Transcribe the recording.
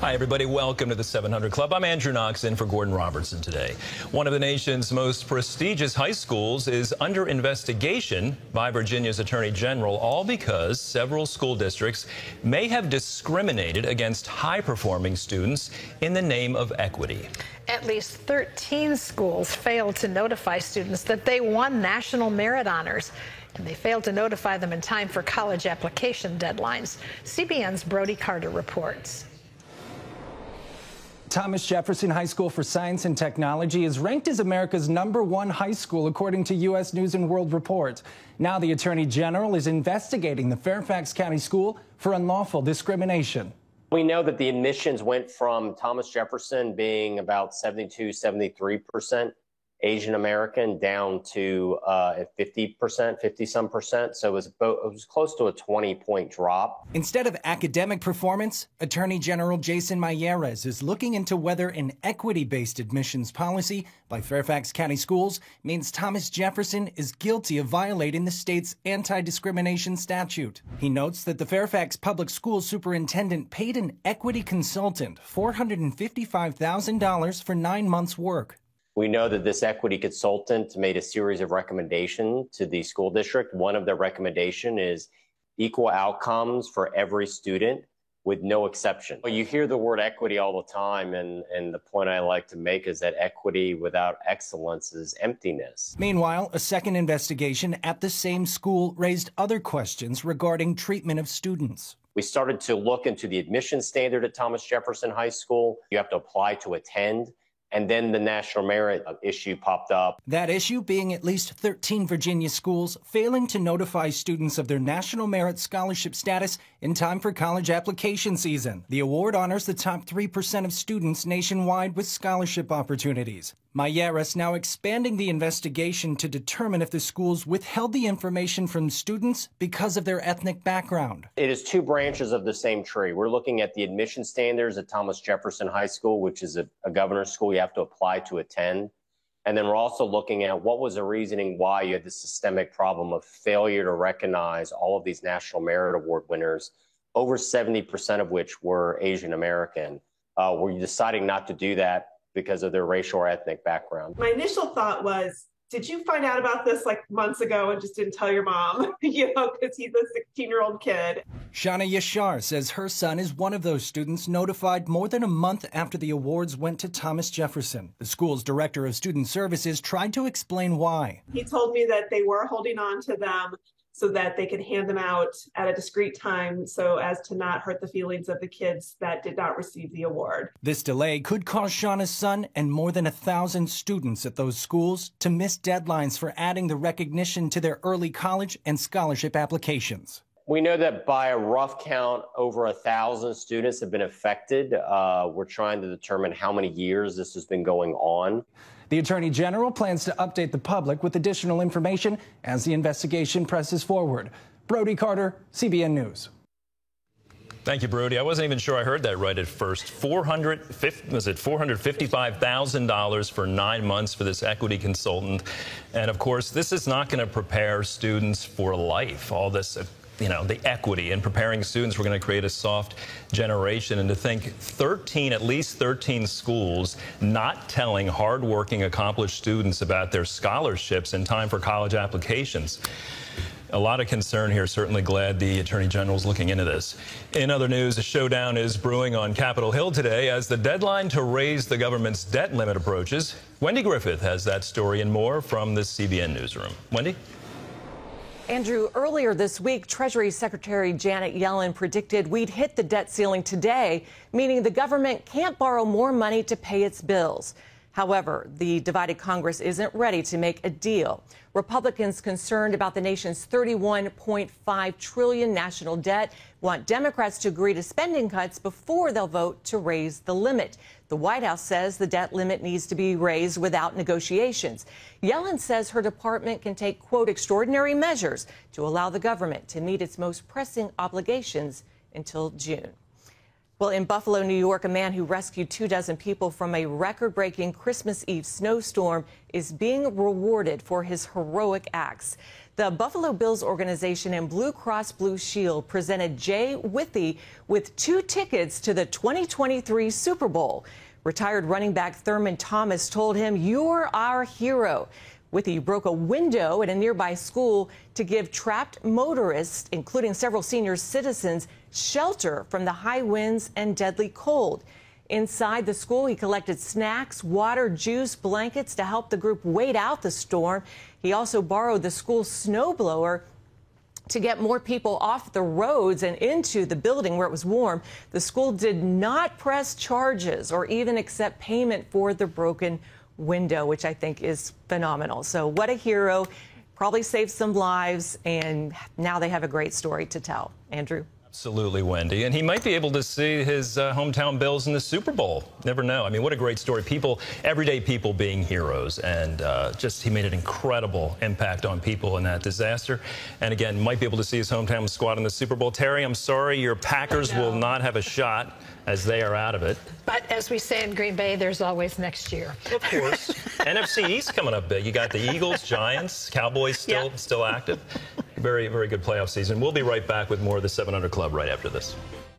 Hi, everybody. Welcome to the 700 Club. I'm Andrew Knox in for Gordon Robertson today. One of the nation's most prestigious high schools is under investigation by Virginia's Attorney General, all because several school districts may have discriminated against high-performing students in the name of equity. At least 13 schools failed to notify students that they won national merit honors, and they failed to notify them in time for college application deadlines. CBN's Brody Carter reports. Thomas Jefferson High School for Science and Technology is ranked as America's #1 high school, according to U.S. News and World Report. Now the Attorney General is investigating the Fairfax County School for unlawful discrimination. We know that the admissions went from Thomas Jefferson being about 73% Asian American down to 50%, 50-some percent. So it was close to a 20-point drop. Instead of academic performance, Attorney General Jason Mayeres is looking into whether an equity-based admissions policy by Fairfax County Schools means Thomas Jefferson is guilty of violating the state's anti-discrimination statute. He notes that the Fairfax Public Schools superintendent paid an equity consultant $455,000 for 9 months' work. We know that this equity consultant made a series of recommendations to the school district. One of the recommendation is equal outcomes for every student with no exception. You hear the word equity all the time, and the point I like to make is that equity without excellence is emptiness. Meanwhile, a second investigation at the same school raised other questions regarding treatment of students. We started to look into the admission standard at Thomas Jefferson High School. You have to apply to attend. And then the national merit issue popped up. That issue being at least 13 Virginia schools failing to notify students of their national merit scholarship status in time for college application season. The award honors the top 3% of students nationwide with scholarship opportunities. Mayeres now expanding the investigation to determine if the schools withheld the information from students because of their ethnic background. It is two branches of the same tree. We're looking at the admission standards at Thomas Jefferson High School, which is a governor's school you have to apply to attend. And then we're also looking at what was the reasoning why you had this systemic problem of failure to recognize all of these National Merit Award winners, over 70% of which were Asian American. Were you deciding not to do that because of their racial or ethnic background? My initial thought was, did you find out about this like months ago and just didn't tell your mom? Because he's a 16-year-old kid. Shana Yashar says her son is one of those students notified more than a month after the awards went to Thomas Jefferson. The school's director of student services tried to explain why. He told me that they were holding on to them so that they could hand them out at a discrete time so as to not hurt the feelings of the kids that did not receive the award. This delay could cause Shauna's son and more than 1,000 students at those schools to miss deadlines for adding the recognition to their early college and scholarship applications. We know that by a rough count, over 1,000 students have been affected. We're trying to determine how many years this has been going on. The Attorney General plans to update the public with additional information as the investigation presses forward. Brody Carter, CBN News. Thank you, Brody. I wasn't even sure I heard that right at first. $455,000 for 9 months for this equity consultant. And, of course, this is not going to prepare students for life. All this, the equity in preparing students, we're going to create a soft generation. And to think at least 13 schools not telling hardworking, accomplished students about their scholarships in time for college applications. A lot of concern here. Certainly glad the Attorney General is looking into this. In other news, a showdown is brewing on Capitol Hill today as the deadline to raise the government's debt limit approaches. Wendy Griffith has that story and more from the CBN newsroom. Wendy? Andrew, earlier this week, Treasury Secretary Janet Yellen predicted we'd hit the debt ceiling today, meaning the government can't borrow more money to pay its bills. However, the divided Congress isn't ready to make a deal. Republicans concerned about the nation's $31.5 trillion national debt want Democrats to agree to spending cuts before they'll vote to raise the limit. The White House says the debt limit needs to be raised without negotiations. Yellen says her department can take, quote, extraordinary measures to allow the government to meet its most pressing obligations until June. Well, in Buffalo, New York, a man who rescued 24 people from a record-breaking Christmas Eve snowstorm is being rewarded for his heroic acts. The Buffalo Bills organization and Blue Cross Blue Shield presented Jay Withey with 2 tickets to the 2023 Super Bowl. Retired running back Thurman Thomas told him, "You're our hero." Withey broke a window at a nearby school to give trapped motorists, including several senior citizens, shelter from the high winds and deadly cold. Inside the school, he collected snacks, water, juice, blankets to help the group wait out the storm. He also borrowed the school's snowblower to get more people off the roads and into the building where it was warm. The school did not press charges or even accept payment for the broken window, which I think is phenomenal. So what a hero. Probably saved some lives, and now they have a great story to tell. Andrew? Absolutely, Wendy. And he might be able to see his hometown Bills in the Super Bowl. Never know. I mean, what a great story. People, everyday people being heroes. And just he made an incredible impact on people in that disaster. And again, might be able to see his hometown squad in the Super Bowl. Terry, I'm sorry, your Packers will not have a shot as they are out of it. But as we say in Green Bay, there's always next year. Of course. NFC East coming up big. You got the Eagles, Giants, Cowboys still active. Very, very good playoff season. We'll be right back with more of the 700 Club right after this.